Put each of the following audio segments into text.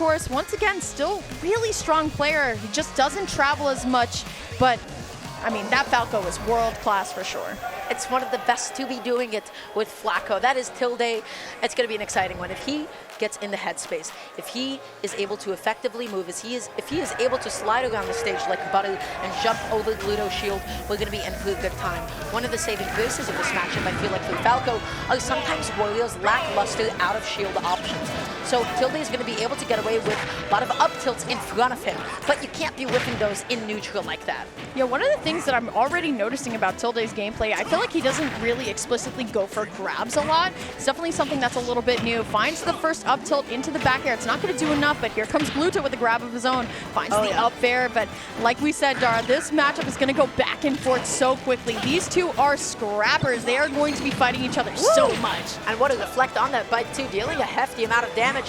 course, once again, still really strong player. He just doesn't travel as much, but I mean, that Falco is world class for sure. It's one of the best to be doing it with Falco. That is Tilde. It's going to be an exciting one. If he gets in the headspace, if he is able to effectively move, if he is able to slide around the stage like Buddy and jump over Gluto's shield, we're going to be in for a good time. One of the saving graces of this matchup, I feel like, for Falco are sometimes Wario's lackluster out of shield options. So Tilde is going to be able to get away with a lot of up tilts in front of him, but you can't be whiffing those in neutral like that. Yeah, one of the things that I'm already noticing about Tilde's gameplay, I feel like he doesn't really explicitly go for grabs a lot. It's definitely something that's a little bit new. Finds the first up tilt into the back air. It's not going to do enough, but here comes Gluto with a grab of his own. Finds the up air, but like we said, Dara, this matchup is going to go back and forth so quickly. These two are scrappers. They are going to be fighting each other so much. And what a reflect on that bite too, dealing a hefty amount of damage.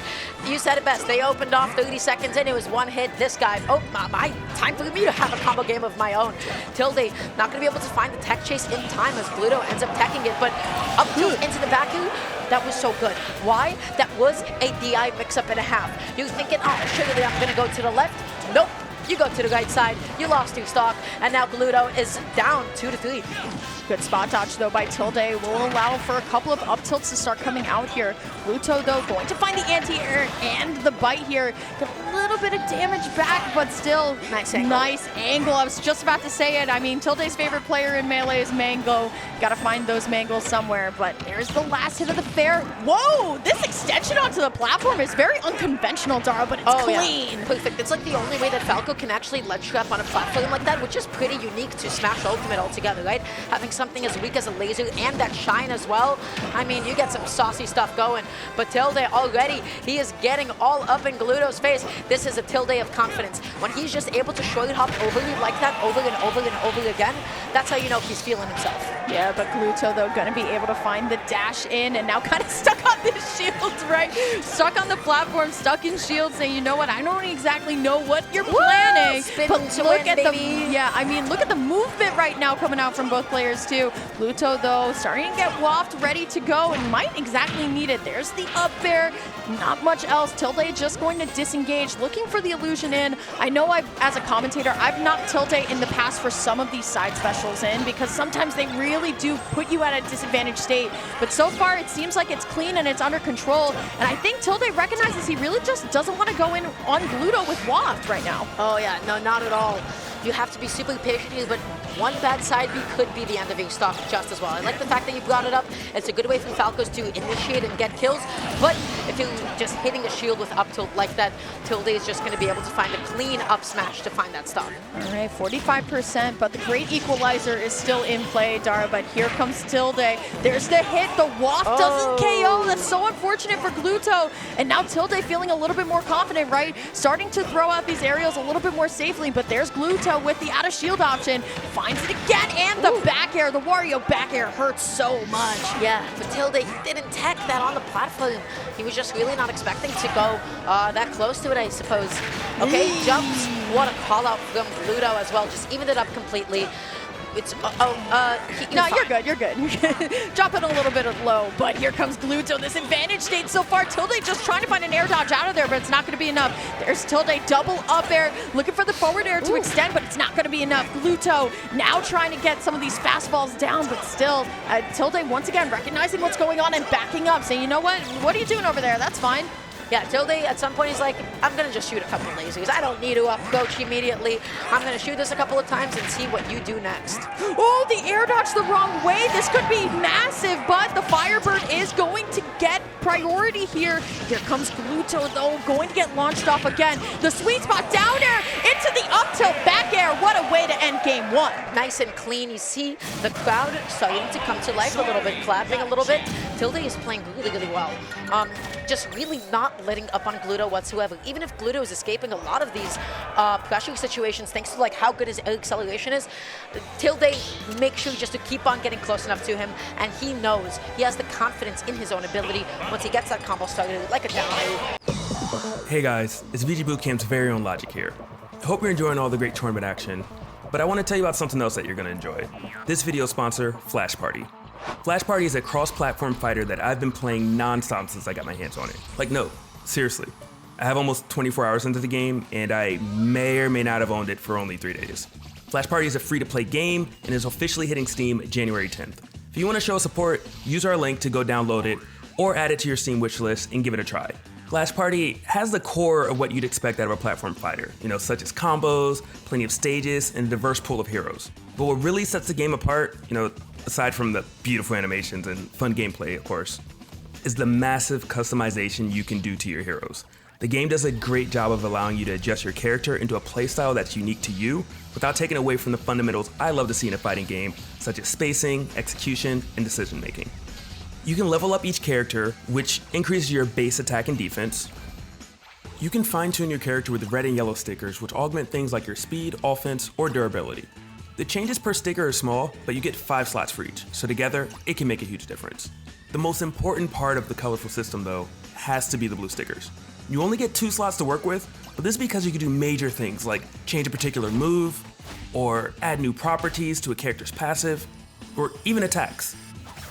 You said it best. They opened off 30 seconds in. It was one hit. This guy, oh my, time for me to have a combo game of my own. Tilde not going to be able to find the tech chase in time as Gluto ends up teching it, but up tilt into the back heel, that was so good. Why? That was a DI mix-up and a half. You're thinking, oh, surely I'm going to go to the left. Nope. You go to the right side, you lost 2 stock, and now Gluto is down 2-3. Good spot dodge, though, by Tilde. Will allow for a couple of up tilts to start coming out here. Gluto, though, going to find the anti-air and the bite here. Get a little bit of damage back, but still nice angle. I was just about to say it. I mean, Tilde's favorite player in Melee is Mango. Got to find those mangles somewhere, but there's the last hit of the fair. Whoa, this extension onto the platform is very unconventional, Dara, but it's clean. Yeah. Perfect. It's like the only way that Falco can actually ledge trap on a platform like that, which is pretty unique to Smash Ultimate altogether, right? Having something as weak as a laser and that shine as well. I mean, you get some saucy stuff going, but Tilde already, he is getting all up in Gluto's face. This is a Tilde of confidence. When he's just able to short hop over you like that over and over and over again, that's how you know he's feeling himself. Yeah, but Gluto, though, gonna be able to find the dash in and now kind of stuck on this shield, right? Stuck on the platform, stuck in shield, saying, you know what, I don't exactly know what you're planning. But look at look at the movement right now coming out from both players too. Gluto, though, starting to get waft, ready to go, and might exactly need it. There's the up air, not much else. Tilde just going to disengage, looking for the illusion in. I know as a commentator, I've knocked Tilde in the past for some of these side specials in, because sometimes they really do put you at a disadvantaged state. But so far, it seems like it's clean and it's under control. And I think Tilde recognizes he really just doesn't want to go in on Gluto with waft right now. Oh yeah, no, not at all. You have to be super patient here, but one bad side B could be the end of a stock just as well. I like the fact that you brought it up. It's a good way for Falcos to initiate and get kills, but if you're just hitting a shield with up tilt like that, Tilde is just going to be able to find a clean up smash to find that stock. All right, 45%, but the great equalizer is still in play, Dara, but here comes Tilde. There's the hit, the waft doesn't KO. That's so unfortunate for Gluto, and now Tilde feeling a little bit more confident, right? Starting to throw out these aerials a little bit more safely, but there's Gluto with the out of shield option, finds it again, and the back air. The Wario back air hurts so much. Yeah, but Tilde, he didn't tech that on the platform. He was just really not expecting to go that close to it, I suppose. Okay, jumps. What a call out from Gluto as well. Just evened it up completely. It's, you're good, you're good. Drop it a little bit low, but here comes Gluto. This advantage state so far. Tilde just trying to find an air dodge out of there, but it's not going to be enough. There's Tilde, double up air, looking for the forward air to extend, but it's not going to be enough. Gluto now trying to get some of these fastballs down, but still, Tilde once again recognizing what's going on and backing up, saying, you know what are you doing over there? That's fine. Yeah, Tilde at some point he's like, I'm going to just shoot a couple of lasers. I don't need to approach immediately. I'm going to shoot this a couple of times and see what you do next. Oh, the air dodge the wrong way. This could be massive, but the Firebird is going to get priority here. Here comes Gluto, though, going to get launched off again. The sweet spot down air into the up tilt back air. What a way to end game one. Nice and clean. You see the crowd starting to come to life a little bit, clapping a little bit. Tilde is playing really, really well. Just really not letting up on Gluto whatsoever. Even if Gluto is escaping a lot of these pressure situations, thanks to like how good his acceleration is, Tilde makes sure just to keep on getting close enough to him, and he knows he has the confidence in his own ability once he gets that combo started like a down air. Hey guys, it's VGBootCamp's very own Logic here. Hope you're enjoying all the great tournament action, but I want to tell you about something else that you're going to enjoy. This video sponsor, Flash Party. Flash Party is a cross-platform fighter that I've been playing non-stop since I got my hands on it. Like, no, seriously. I have almost 24 hours into the game, and I may or may not have owned it for only 3 days. Flash Party is a free-to-play game and is officially hitting Steam January 10th. If you want to show support, use our link to go download it or add it to your Steam wishlist and give it a try. Flash Party has the core of what you'd expect out of a platform fighter, such as combos, plenty of stages, and a diverse pool of heroes. But what really sets the game apart, aside from the beautiful animations and fun gameplay, of course, is the massive customization you can do to your heroes. The game does a great job of allowing you to adjust your character into a playstyle that's unique to you without taking away from the fundamentals I love to see in a fighting game, such as spacing, execution, and decision making. You can level up each character, which increases your base attack and defense. You can fine-tune your character with red and yellow stickers, which augment things like your speed, offense, or durability. The changes per sticker are small, but you get 5 slots for each, so together, it can make a huge difference. The most important part of the colorful system, though, has to be the blue stickers. You only get 2 slots to work with, but this is because you can do major things like change a particular move, or add new properties to a character's passive, or even attacks.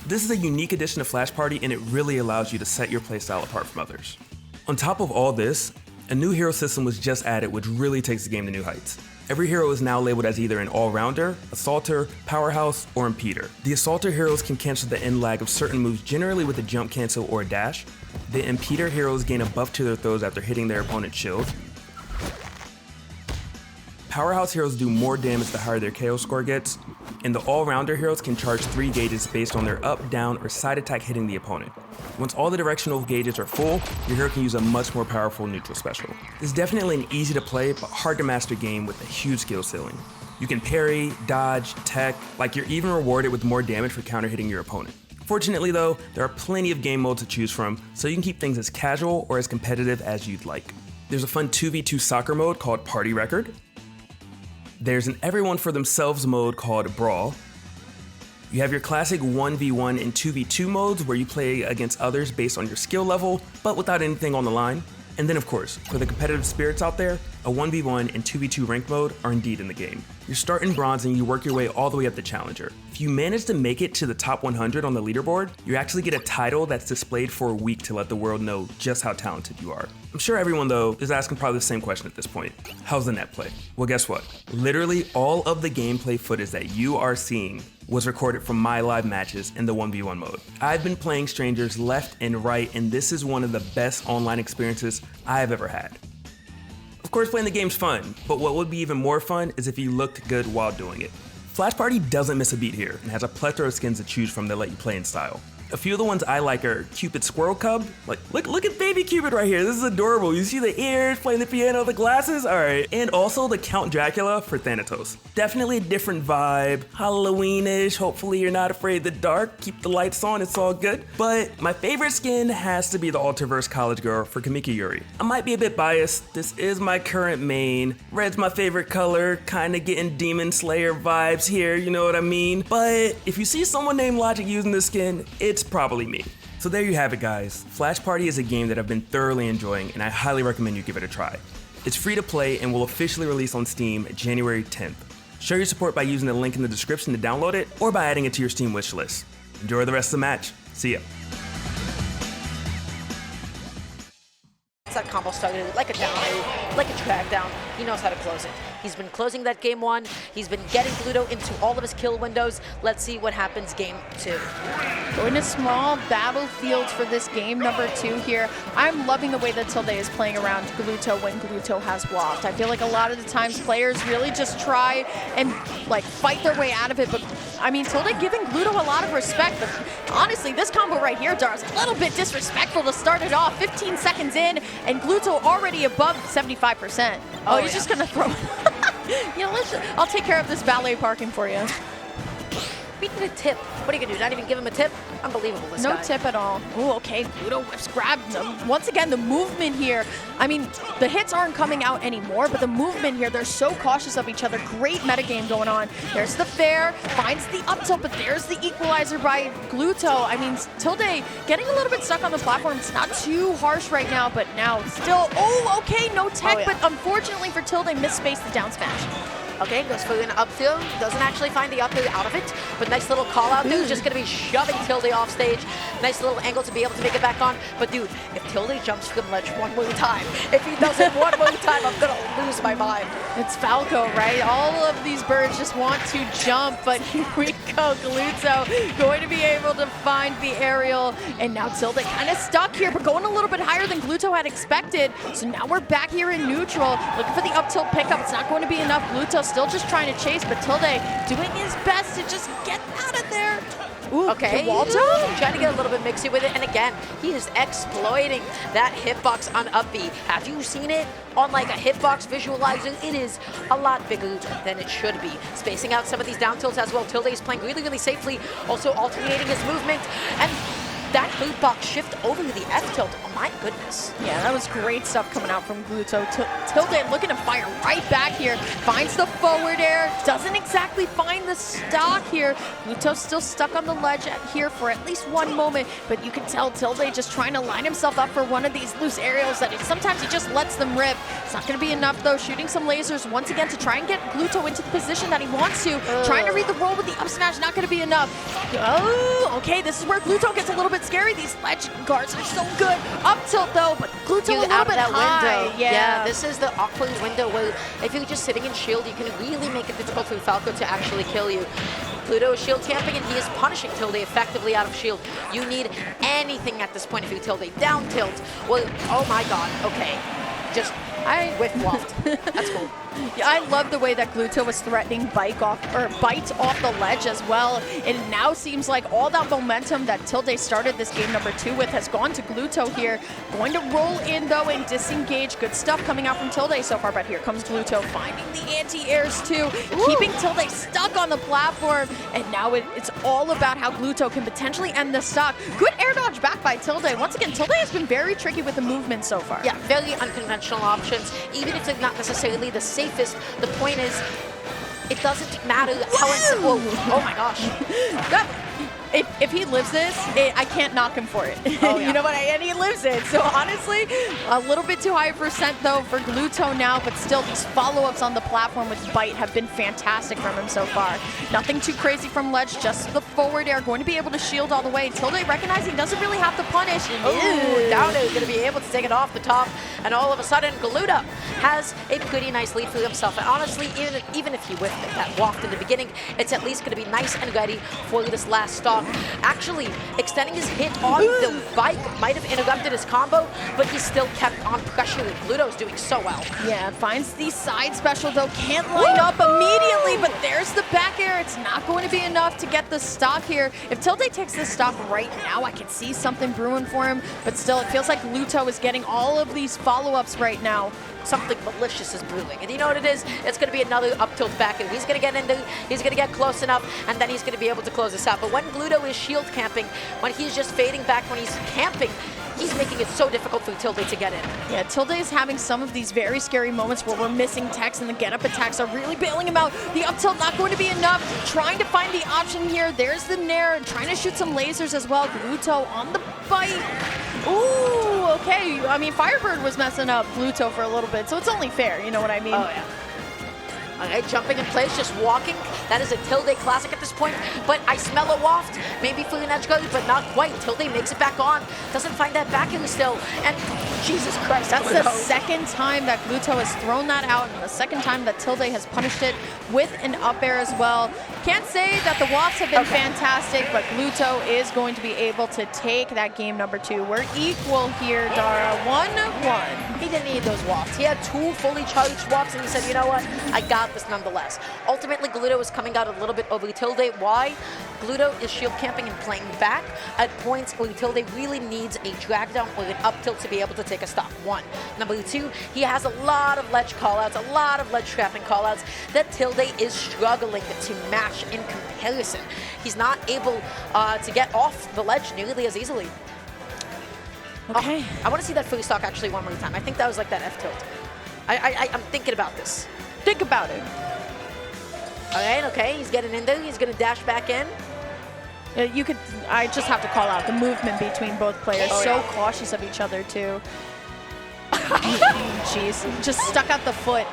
This is a unique addition to Flash Party, and it really allows you to set your playstyle apart from others. On top of all this, a new hero system was just added, which really takes the game to new heights. Every hero is now labeled as either an all-rounder, assaulter, powerhouse, or impeder. The assaulter heroes can cancel the end lag of certain moves, generally with a jump cancel or a dash. The impeder heroes gain a buff to their throws after hitting their opponent's shield. Powerhouse heroes do more damage the higher their KO score gets, and the all-rounder heroes can charge 3 gauges based on their up, down, or side attack hitting the opponent. Once all the directional gauges are full, your hero can use a much more powerful neutral special. This is definitely an easy to play but hard to master game with a huge skill ceiling. You can parry, dodge, tech, you're even rewarded with more damage for counter hitting your opponent. Fortunately though, there are plenty of game modes to choose from, so you can keep things as casual or as competitive as you'd like. There's a fun 2v2 soccer mode called Party Record. There's an everyone for themselves mode called Brawl. You have your classic 1v1 and 2v2 modes where you play against others based on your skill level, but without anything on the line. And then of course, for the competitive spirits out there, a 1v1 and 2v2 ranked mode are indeed in the game. You start in bronze and you work your way all the way up to challenger. If you manage to make it to the top 100 on the leaderboard, you actually get a title that's displayed for a week to let the world know just how talented you are. I'm sure everyone though is asking probably the same question at this point. How's the net play? Well, guess what? Literally all of the gameplay footage that you are seeing was recorded from my live matches in the 1v1 mode. I've been playing strangers left and right, and this is one of the best online experiences I have ever had. Of course, playing the game's fun, but what would be even more fun is if you looked good while doing it. Flash Party doesn't miss a beat here and has a plethora of skins to choose from that let you play in style. A few of the ones I like are Cupid Squirrel Cub. Look at baby Cupid right here. This is adorable. You see the ears, playing the piano, the glasses? All right. And also the Count Dracula for Thanatos. Definitely a different vibe, Halloween-ish. Hopefully you're not afraid of the dark. Keep the lights on, it's all good. But my favorite skin has to be the Ultraverse College Girl for Kamiki Yuri. I might be a bit biased. This is my current main. Red's my favorite color, kinda getting Demon Slayer vibes here, you know what I mean? But if you see someone named Logic using this skin, it's probably me. So there you have it, guys. Flash Party is a game that I've been thoroughly enjoying, and I highly recommend you give it a try. It's free to play and will officially release on Steam January 10th. Show your support by using the link in the description to download it, or by adding it to your Steam wishlist. Enjoy the rest of the match. See ya. That combo started like a down, like a track down. He knows how to close it. He's been closing that game 1. He's been getting Gluto into all of his kill windows. Let's see what happens game 2. Going to small battlefield for this game number 2 here. I'm loving the way that Tilde is playing around Gluto when Gluto has Waft. I feel like a lot of the times players really just try and fight their way out of it, but I mean, Tilde giving Gluto a lot of respect, but honestly, this combo right here, Dar, is a little bit disrespectful to start it off. 15 seconds in, and Gluto already above 75%. Oh, he's just gonna throw I'll take care of this valet parking for you. We need a tip. What are you gonna do? Not even give him a tip? Unbelievable, this guy. No tip at all. Oh, okay. Gluto whips, grabs him. Once again, the movement here. I mean, the hits aren't coming out anymore, but the movement here, they're so cautious of each other. Great metagame going on. There's the fair, finds the up tilt, but there's the equalizer by Gluto. I mean, Tilde getting a little bit stuck on the platform. It's not too harsh right now, but now still, oh, okay, no tech, but unfortunately for Tilde, misspaced the down smash. Okay, goes for an up throw. Doesn't actually find the up throw out of it, but nice little call out there. Just going to be shoving Tilde off stage. Nice little angle to be able to make it back on. But dude, if Tilde jumps from ledge one more time, if he does it one more time, I'm going to lose my mind. It's Falco, right? All of these birds just want to jump, but here we go. Gluto going to be able to find the aerial, and now Tilde kind of stuck here, but going a little bit higher than Gluto had expected. So now we're back here in neutral, looking for the up tilt pickup. It's not going to be enough. Gluto still just trying to chase, but Tilde doing his best to just get out of there. Ooh, okay, Waldo trying to get a little bit mixy with it, and again, he is exploiting that hitbox on up B. Have you seen it on like a hitbox visualizer? It is a lot bigger than it should be. Spacing out some of these down tilts as well. Tilde is playing really, really safely, also alternating his movement, and that hitbox shift over to the F tilt. Oh my goodness. Yeah, that was great stuff coming out from Gluto. Tilde looking to fire right back here. Finds the forward air. Doesn't exactly find the stock here. Gluto's still stuck on the ledge here for at least one moment, but you can tell Tilde just trying to line himself up for one of these loose aerials that sometimes he just lets them rip. It's not going to be enough though. Shooting some lasers once again to try and get Gluto into the position that he wants to. Trying to read the roll with the up smash, not going to be enough. Oh, okay, this is where Gluto gets a little bit scary. These ledge guards are so good. Up tilt though, but Gluto a little bit high. Window. Yeah, this is the awkward window where if you're just sitting in shield, you can really make it difficult for Falco to actually kill you. Gluto is shield camping, and he is punishing Tilde effectively out of shield. You need anything at this point if you Tilde down tilt. Well, oh my god, okay. Just whiff waft. That's cool. Yeah, I love the way that Gluto was threatening bite off the ledge as well. It now seems like all that momentum that Tilde started this game number 2 with has gone to Gluto here. Going to roll in though and disengage. Good stuff coming out from Tilde so far, but here comes Gluto finding the anti-airs too, keeping Tilde stuck on the platform. And now it's all about how Gluto can potentially end the stock. Good air dodge back by Tilde. Once again, Tilde has been very tricky with the movement so far. Yeah, very unconventional options. Even if they're not necessarily the safest, the point is, it doesn't matter how it's... Oh my gosh. If he lives this, I can't knock him for it. Oh, yeah. You know what? And he lives it. So honestly, a little bit too high a percent though for Gluto now, but still these follow-ups on the platform with Bite have been fantastic from him so far. Nothing too crazy from ledge, just the forward air, going to be able to shield all the way. Tilde recognizing he doesn't really have to punish. Ooh, down is going to be able to take it off the top, and all of a sudden, Gluto has a pretty nice lead for himself. And honestly, even if he whiffed it, that waft in the beginning, it's at least going to be nice and ready for this last stock. Actually, extending his hit on the bike might have interrupted his combo, but he still kept on pressuring. Gluto's doing so well. Yeah, finds the side special though, can't line up immediately, but there's the back air. It's not going to be enough to get the stock here. If Tilde takes this stock right now, I can see something brewing for him, but still it feels like Gluto is getting all of these follow-ups right now. Something malicious is brewing. And you know what it is? It's going to be another up tilt back. And he's going to get into, he's going to get close enough, and then he's going to be able to close this out. But when Gluto is shield camping, when he's just fading back, when he's camping, he's making it so difficult for Tilde to get in. Yeah, Tilde is having some of these very scary moments where we're missing techs, and the get-up attacks are really bailing him out. The up tilt not going to be enough. Trying to find the option here. There's the nair, and trying to shoot some lasers as well. Gluto on the bite. Ooh, okay. I mean, Firebird was messing up Gluto for a little bit, so it's only fair. You know what I mean? Oh, yeah. Okay, jumping in place, just walking. That is a Tilde classic at this point, but I smell a waft. Maybe for an edge guard, but not quite. Tilde makes it back on. Doesn't find that back end still, and Jesus Christ, that's the second time that Gluto has thrown that out, and the second time that Tilde has punished it with an up air as well. Can't say that the wafts have been fantastic, but Gluto is going to be able to take that game number 2. We're equal here, Dara. 1-1. He didn't need those wafts. He had 2 fully charged wafts, and he said, you know what? I got this nonetheless. Ultimately, Gluto is coming out a little bit over Tilde. Why? Gluto is shield camping and playing back at points where Tilde really needs a drag down or an up tilt to be able to take a stock. 1. Number 2, he has a lot of ledge callouts, a lot of ledge trapping callouts that Tilde is struggling to match in comparison. He's not able to get off the ledge nearly as easily. Okay. I want to see that free stock actually one more time. I think that was like that F tilt. I'm thinking about this. Think about it. All right, okay, he's getting in there. He's going to dash back in. I just have to call out the movement between both players. Cautious of each other, too. Jeez, just stuck out the foot.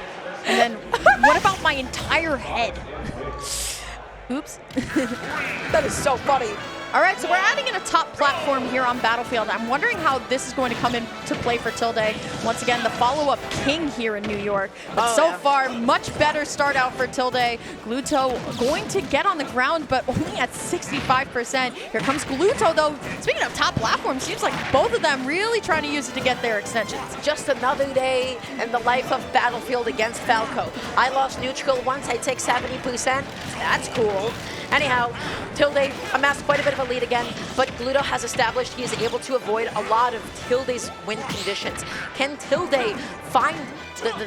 And then what about my entire head? Oops. That is so funny. All right, so we're adding in a top platform here on Battlefield. I'm wondering how this is going to come into play for Tilde. Once again, the follow-up king here in New York. But so far, much better start out for Tilde. Gluto going to get on the ground, but only at 65%. Here comes Gluto, though. Speaking of top platform, seems like both of them really trying to use it to get their extensions. Just another day in the life of Battlefield against Falco. I lost neutral once, I take 70%. That's cool. Anyhow, Tilde amassed quite a bit of a lead again, but Gluto has established he is able to avoid a lot of Tilde's win conditions. Can Tilde find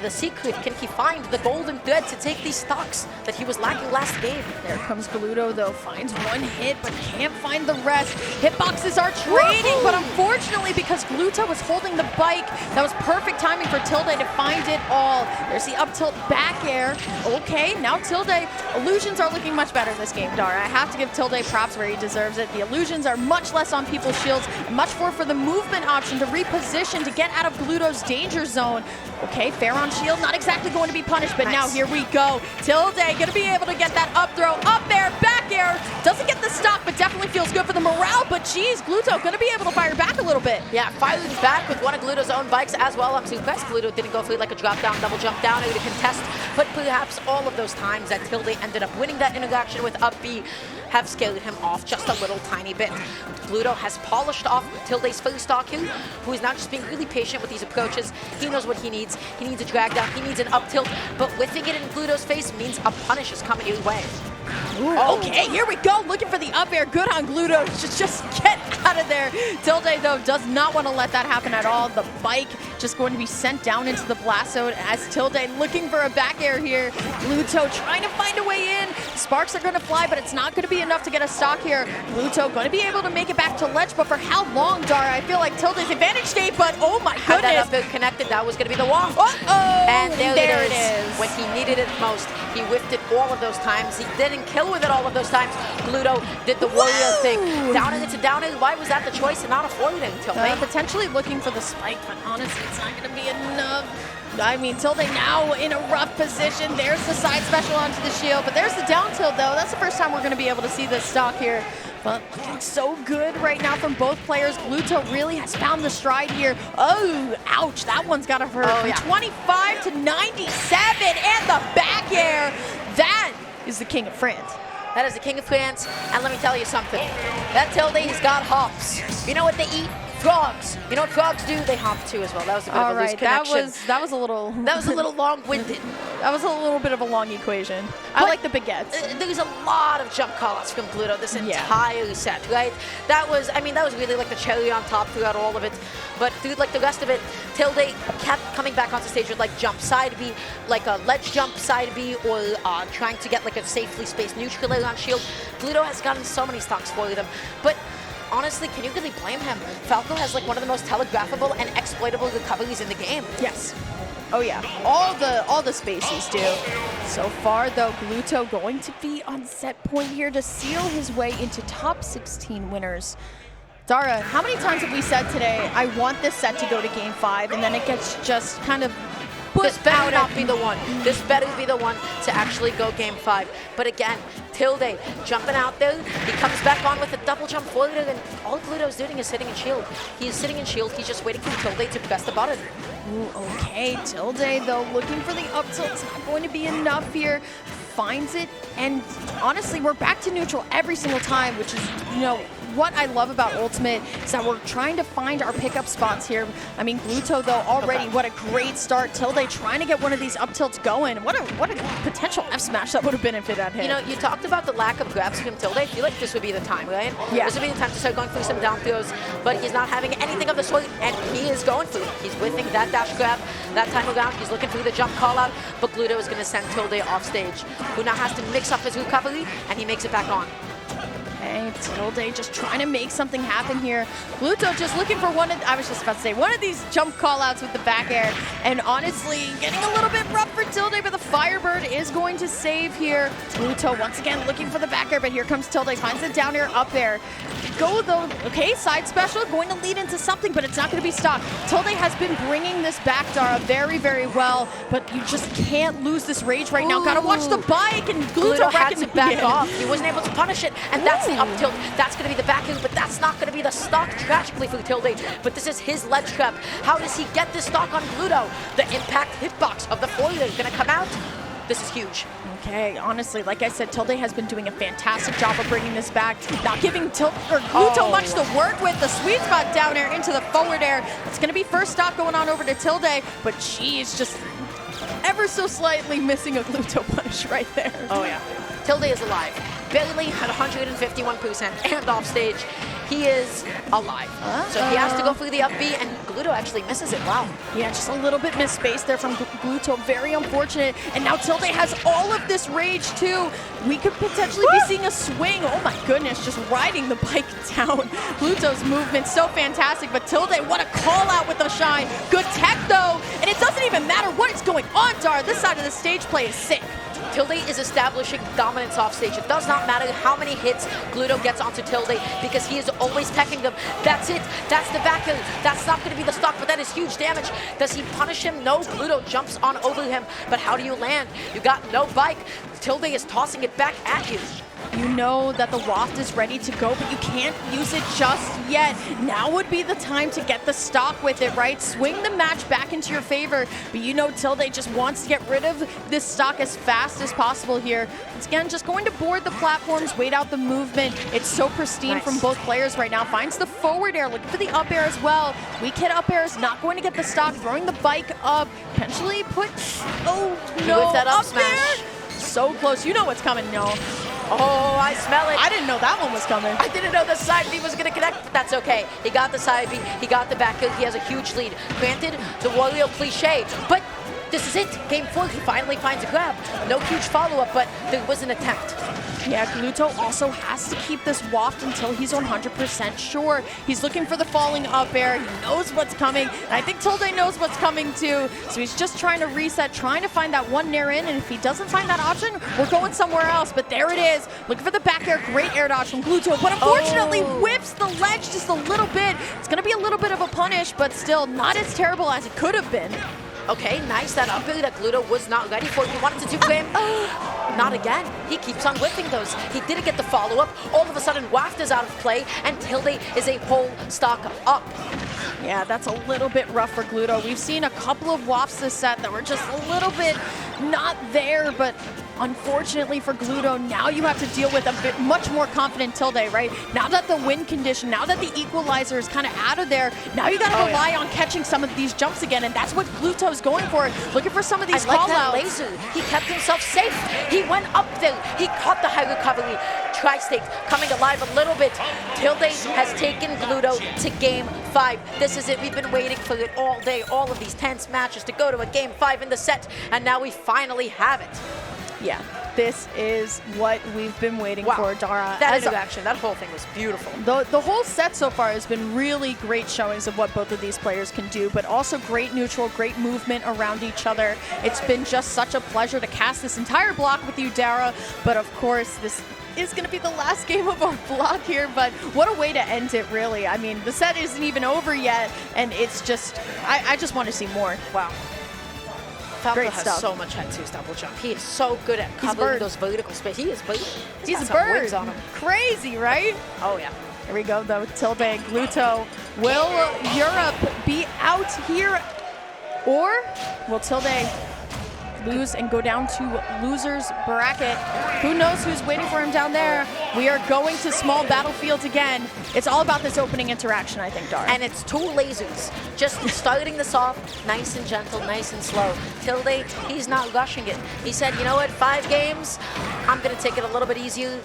the secret? Can he find the golden thread to take these stocks that he was lacking last game? There comes Gluto, though. Finds one hit, but can't find the rest. Hitboxes are trading, but unfortunately, because Gluto was holding the bike, that was perfect timing for Tilde to find it all. There's the up tilt back air. Okay, now Tilde. Illusions are looking much better this game, Dara. I have to give Tilde props where he deserves it. The illusions are much less on people's shields, much more for the movement option to reposition to get out of Gluto's danger zone. Okay, fair on shield, not exactly going to be punished, but now here we go. Tilde gonna be able to get that up throw, up air, back air. Doesn't get the stock, but definitely feels good for the morale. But geez, Gluto gonna be able to fire back a little bit. Yeah, firing back with one of Gluto's own bikes as well. I'm surprised Gluto didn't go for like a drop down, double jump down, or to contest. But perhaps all of those times that Tilde ended up winning that interaction with up B have scared him off just a little tiny bit. Gluto has polished off Tilde's first stock here, who is now just being really patient with these approaches. He knows what he needs. He needs a drag down, he needs an up tilt, but whiffing it in Gluto's face means a punish is coming his way. Ooh, okay, here we go, looking for the up air. Good on Gluto, just get out of there. Tilde, though, does not want to let that happen at all. The bike just going to be sent down into the blast zone as Tilde looking for a back air here. Gluto trying to find a way in. Sparks are going to fly, but it's not going to be enough to get a stock here. Gluto going to be able to make it back to ledge, but for how long, Dara? I feel like Tilde's advantage state, but oh my goodness. Had that up air connected, that was going to be the waft. And there it is. When he needed it most, he whiffed it all of those times. He didn't kill with it all of those times. Gluto did the Wario thing. Down into down in. Why was that the choice and not avoiding Tilde? Potentially looking for the spike, but honestly, it's not going to be enough. I mean, Tilde now in a rough position. There's the side special onto the shield, but there's the down tilt, though. That's the first time we're going to be able to see this stock here. But looking so good right now from both players. Gluto really has found the stride here. Oh, ouch. That one's got to hurt. Oh, yeah. 25 to 97, and the back air. That is the king of France. That is the king of France, and let me tell you something. That Tilde, he's got hops. You know what they eat? Frogs. You know what frogs do? They hop too as well. That was a bit of a loose connection. That was a little... That was a little long-winded. That was a little bit of a long equation. I like the baguettes. There's a lot of jump callouts from Gluto this entire set, right? That was, I mean, that was really like the cherry on top throughout all of it. But through like the rest of it, Tilde kept coming back onto stage with like jump side B, like a ledge jump side B, or trying to get like a safely spaced neutral air on shield. Gluto has gotten so many stocks for them, but honestly, can you really blame him? Falco has like one of the most telegraphable and exploitable recoveries in the game. Yes. Oh yeah, all the spaces do. So far though, Gluto going to be on set point here to seal his way into top 16 winners. Dara, how many times have we said today, I want this set to go to game 5, and then it gets just kind of This better not be the one. This better be the one to actually go game 5. But again, Tilde jumping out there. He comes back on with a double jump forward, and all Gluto's doing is sitting in shield. He is sitting in shield. He's just waiting for Tilde to press the button. Ooh, okay, Tilde though looking for the up tilt. It's not going to be enough here. Finds it, and honestly, we're back to neutral every single time, which is, you know, what I love about Ultimate is that we're trying to find our pickup spots here. I mean, Gluto, though, already, what a great start. Tilde trying to get one of these up tilts going. What a potential F smash that would have been if it had hit. You know, you talked about the lack of grabs from Tilde. I feel like this would be the time, right? Yeah. This would be the time to start going through some down throws, but he's not having anything of the sort, and he is going through it. He's whiffing that dash grab that time around. He's looking through the jump call out, but Gluto is going to send Tilde off stage, who now has to mix up his recovery, and he makes it back on. Okay, Tilde just trying to make something happen here. Gluto just looking for one of these jump call-outs with the back air. And honestly, getting a little bit rough for Tilde, but the Firebird is going to save here. Gluto once again looking for the back air, but here comes Tilde, finds the down air up there. Go though, okay, side special, going to lead into something, but it's not going to be stopped. Tilde has been bringing this back, Dara, very, very well, but you just can't lose this rage right now. Gotta watch the bike, and Gluto had to back off. He wasn't able to punish it, and that's the up tilt. That's going to be the back end, but that's not going to be the stock, tragically, for Tilde. But this is his ledge trap. How does he get this stock on Gluto? The impact hitbox of the foiler is going to come out. This is huge. Okay, honestly, like I said, Tilde has been doing a fantastic job of bringing this back, not giving Gluto much to work with. The sweet spot down air into the forward air. It's going to be first stock going on over to Tilde, but she's just ever so slightly missing a Gluto punish right there. Oh yeah. Tilde is alive. Barely at 151% and off stage. He is alive. So he has to go through the up B, and Gluto actually misses it. Wow. Yeah, just a little bit misspaced there from Gluto. Very unfortunate. And now Tilde has all of this rage too. We could potentially be seeing a swing. Oh my goodness, just riding the bike down. Gluto's movement so fantastic, but Tilde, what a call out with the shine. Good tech though, and it doesn't even matter what is going on, Dar. This side of the stage play is sick. Tilde is establishing dominance off stage. It does not matter how many hits Gluto gets onto Tilde because he is always teching them. That's it. That's the back end. That's not going to be the stock, but that is huge damage. Does he punish him? No. Gluto jumps on over him, but how do you land? You got no bike. Tilde is tossing it back at you. You know that the waft is ready to go, but you can't use it just yet. Now would be the time to get the stock with it, right? Swing the match back into your favor, but you know Tilde just wants to get rid of this stock as fast as possible here. Once again, just going to board the platforms, wait out the movement. It's so pristine from both players right now. Finds the forward air, looking for the up air as well. Weak hit up air is not going to get the stock, throwing the bike up, potentially put, oh no, with that up smash. There. So close, you know what's coming, no. Oh, I smell it. I didn't know that one was coming. I didn't know the side B was going to connect, but that's okay. He got the side B. He got the back. He has a huge lead. Granted, the Wario cliche, but this is it. Game 4, he finally finds a grab. No huge follow-up, but there was an attempt. Yeah, Gluto also has to keep this waft until he's 100% sure. He's looking for the falling up air. He knows what's coming. And I think Tilde knows what's coming too. So he's just trying to reset, trying to find that one nair in. And if he doesn't find that option, we're going somewhere else. But there it is. Looking for the back air. Great air dodge from Gluto. But unfortunately whips the ledge just a little bit. It's going to be a little bit of a punish, but still not as terrible as it could have been. Okay, nice. That up that Gluto was not ready for. He wanted to do him. Not again. He keeps on whipping those. He didn't get the follow-up. All of a sudden, waft is out of play, and Tilde is a whole stock up. Yeah, that's a little bit rough for Gluto. We've seen a couple of wafts this set that were just a little bit not there, but unfortunately for Gluto, now you have to deal with a bit much more confident Tilde, right? Now that the win condition, now that the equalizer is kind of out of there, now you got to rely on catching some of these jumps again, and that's what Gluto's going for, looking for some of these call-outs. I like that laser. He kept himself safe. He went up there. He caught the high recovery. Tri-State coming alive a little bit. Tilde has taken Gluto to Game 5. This is it. We've been waiting for it all day, all of these tense matches to go to a Game 5 in the set, and now we finally have it. Yeah, this is what we've been waiting for, Dara. That interaction, that whole thing was beautiful. The whole set so far has been really great showings of what both of these players can do, but also great neutral, great movement around each other. It's been just such a pleasure to cast this entire block with you, Dara, but of course, this is going to be the last game of our block here, but what a way to end it, really. I mean, the set isn't even over yet, and it's just, I just want to see more. Wow. Falco Great has stuff. So much head twos double jump. He is so good at covering those vertical space. He is He's a bird. On him. Crazy, right? Oh, yeah. Here we go, though. Tilde, Gluto. Will Europe be out here? Or will Tilde lose and go down to loser's bracket? Who knows who's waiting for him down there? We are going to small battlefields again. It's all about this opening interaction, I think, Dar. And it's two lasers. Just starting this off nice and gentle, nice and slow. Tilde, he's not rushing it. He said, you know what, 5 games, I'm going to take it a little bit easier.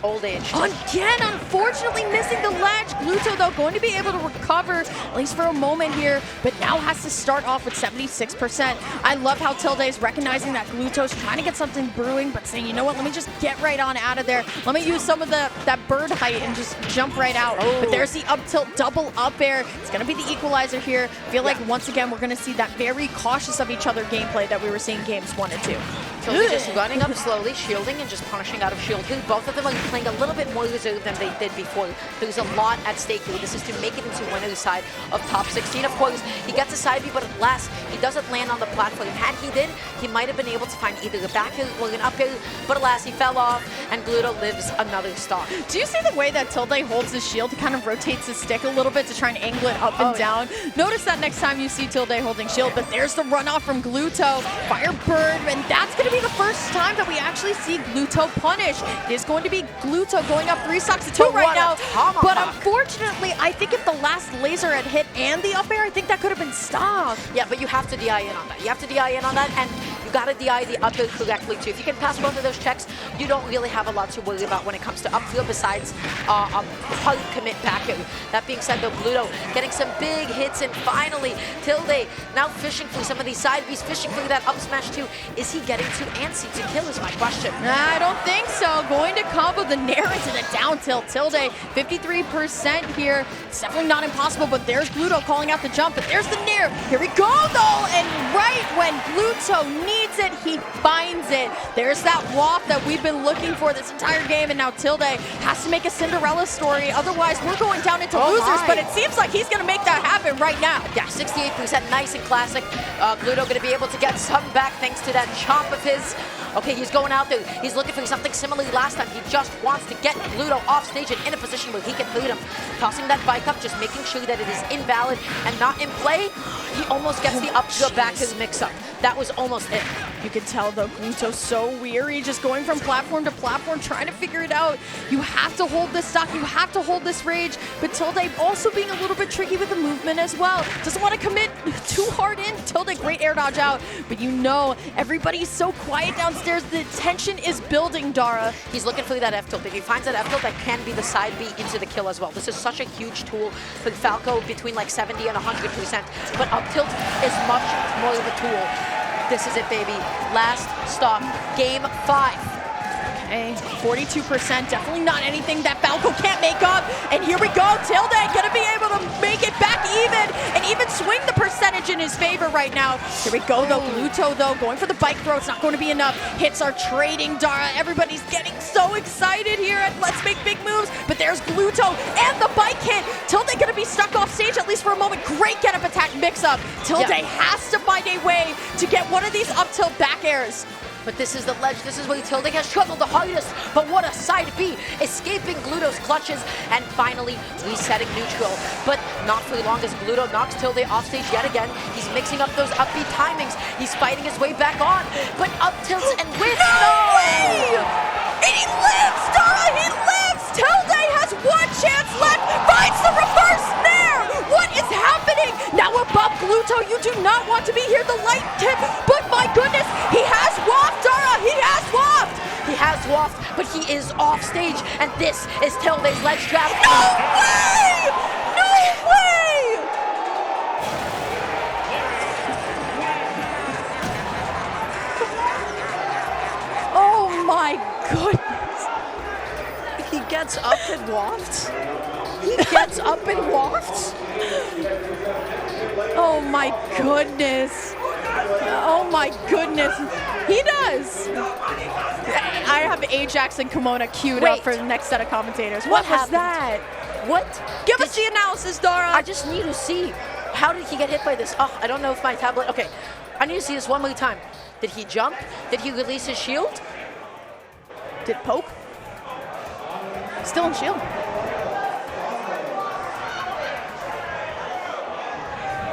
Old age. Again, unfortunately missing the ledge. Gluto, though, going to be able to recover, at least for a moment here, but now has to start off with 76%. I love how Tilde is is recognizing that Gluto's trying to get something brewing, but saying, you know what, let me just get right on out of there. Let me use some of that bird height and just jump right out. But there's the up tilt double up air. It's going to be the equalizer here. I feel like once again, we're going to see that very cautious of each other gameplay that we were seeing games 1 and 2. Tilde just running up slowly, shielding and just punishing out of shield. Both of them are playing a little bit more reserved than they did before. There's a lot at stake here. This is to make it into winner's side of top 16. Of course, he gets a side B, but at last, he doesn't land on the platform. Had he did, he might have been able to find either the back air or an up air, but alas, he fell off, and Gluto lives another stock. Do you see the way that Tilde holds his shield? He kind of rotates his stick a little bit to try and angle it up and down. Notice that next time you see Tilde holding shield, but there's the runoff from Gluto. Firebird, and that's going to be the first time that we actually see Gluto punish. It is going to be Gluto going up 3 stocks to 2 right now. But unfortunately, I think if the last laser had hit and the up air, I think that could have been stopped. Yeah, but you have to DI in on that. You have to DI in on that, and you got to DI the up air correctly too. If you can pass both of those checks, you don't really have a lot to worry about when it comes to upfield besides a hard commit back air. That being said, though, Gluto getting some big hits, and finally, Tilde now fishing for some of these side Bs, fishing for that up smash too. Is he getting too antsy to kill is my question. I don't think so. Going to combo the Nair into the down tilt. Tilde, 53% here. It's definitely not impossible, but there's Gluto calling out the jump, but there's the Nair. Here we go, though, and right when Gluto needs it, he finds it. There's that waft that we've been looking for this entire game, and now Tilde has to make a Cinderella story. Otherwise, we're going down into losers, but it seems like he's going to make that happen right now. Yeah, 68%, nice and classic. Gluto going to be able to get some back thanks to that chomp of his. Okay, he's going out there. He's looking for something similar last time. He just wants to get Gluto off stage and in a position where he can beat him. Tossing that bike up, just making sure that it is invalid and not in play. He almost gets the up to back to the mix-up. That was almost it. You can tell, though, Gluto's so weary, just going from platform to platform, trying to figure it out. You have to hold this stock. You have to hold this rage. But Tilde also being a little bit tricky with the movement as well. Doesn't want to commit too hard in. Tilde, great air dodge out. But you know, everybody's so quiet downstairs. The tension is building, Dara. He's looking for that F tilt. If he finds that F tilt, that can be the side B into the kill as well. This is such a huge tool for Falco, between like 70 and 100%. But up tilt is much more of a tool. This is it, baby. Last stop, game 5. Okay, 42%, definitely not anything that Falco can't make up. And here we go, Tilde gonna be able to make it back even, and even swing the percentage in his favor right now. Here we go, though. Gluto, though, going for the bike throw. It's not going to be enough. Hits are trading, Dara. Everybody's getting so excited here at Let's Make Big Moves. But there's Gluto and the bike hit. Tilde gonna be stuck off stage at least for a moment. Great get up attack mix-up. Tilde has to find a way to get one of these up tilt back airs. But this is the ledge. This is where Tilde has struggled the hardest. But what a side B, escaping Gluto's clutches and finally resetting neutral. But not for long as Gluto knocks Tilde off stage yet again. He's mixing up those upbeat timings. He's fighting his way back on. But up tilts and wins. No way! And he lives, Dara! He lives! Tilde has one chance left. Finds the reverse snare! What is happening? Now above Gluto, you do not want to be here. The light tip, but my goodness, he has waft, Dara! He has waft! He has waft, but he is off stage, and this is Tilde's ledge trap. No way! No way! Oh my goodness. He gets up and wafts? He gets up and wafts? Oh my goodness. Oh my goodness. He does. I have Ajax and Kimona queued up for the next set of commentators. What was that? What? Give us the analysis, Dara. I just need to see. How did he get hit by this? Oh, I don't know if my tablet. Okay, I need to see this one more time. Did he jump? Did he release his shield? Did poke? Still in shield.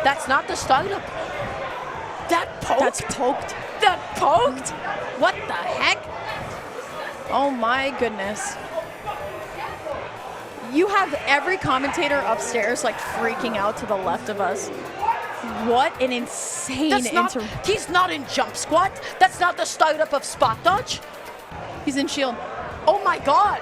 That's not the startup. That poked? That's poked. That poked? What the heck? Oh my goodness. You have every commentator upstairs like freaking out to the left of us. What an insane He's not in jump squat. That's not the startup of spot dodge. He's in shield. Oh my god.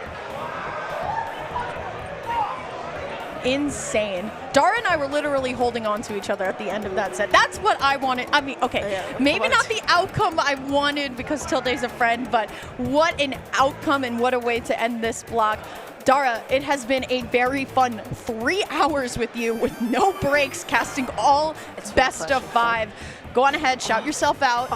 insane. Dara and I were literally holding on to each other at the end of that set. That's what I wanted. I mean, okay, maybe not the outcome I wanted because Tilde's a friend, but what an outcome and what a way to end this block. Dara, it has been a very fun 3 hours with you with no breaks, casting all best of 5. Go on ahead, shout yourself out.